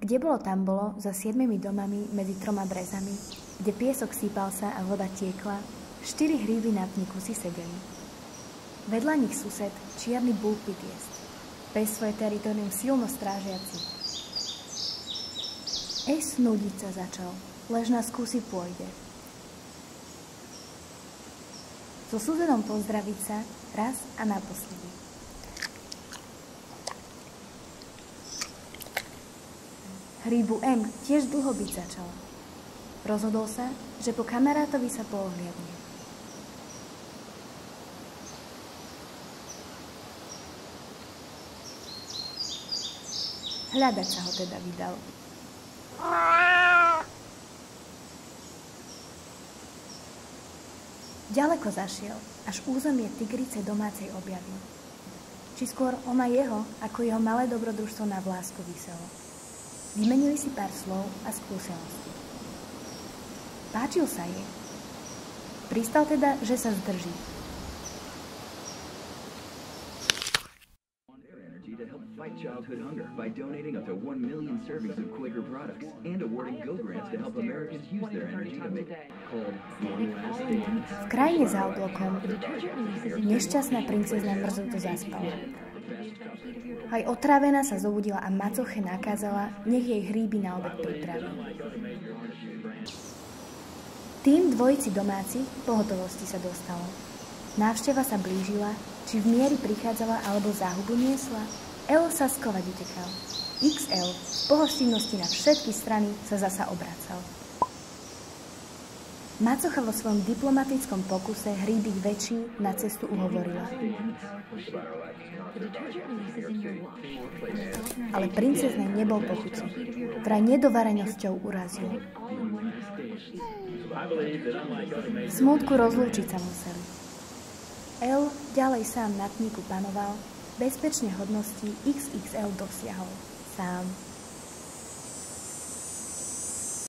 Kde bolo, tam bolo, za 7 domami medzi 3 brezami, kde piesok sypal sa a voda tiekla, 4 hríby na pníku si sedeli. Vedľa nich sused, čierny búlpit jesť, pre svoje teritorium silno strážiaci. Snúdiť sa začal, lež na skúsi pôjde. So susedom pozdraviť sa raz a naposledy. Hríbu M tiež dlho byť začala. Rozhodol sa, že po kamarátovi sa poohliadne. Hľadať sa ho teda vydal. Ďaleko zašiel, až územie tigrice domácej objavil. Či skôr ona jeho, ako jeho malé dobrodružstvo na vlásku viselo. Vymenili si pár slov a skúseností. Páčil sa jej. Pristal teda, že sa zdrží. Fight childhood hunger by donating up to 1 million servings of Quaker products and awarding Go grants to help Americans use their energy to make called One Last Dance. V krajine za oblokom nešťastná princezna mrzuto zaspala. Aj otrávená sa zobudila a macoche nakázala, nech jej hríby na obed pripraví. Tým dvojici domácich pohotovosti sa dostalo. Návšteva sa blížila, či v miery prichádzala alebo záhubu niesla. L sa skovať utekal. XL v pohostinnosti na všetky strany sa zasa obracal. Macocha vo svojom diplomatickom pokuse hríbik väčší na cestu uhovorila. Ale princeznej nebol pochuci. Vraj nedovarenosťou urazil. V smútku rozlúčiť sa museli. L ďalej sám na pníku panoval, bezpečne hodnosti XXL dosiahol sám.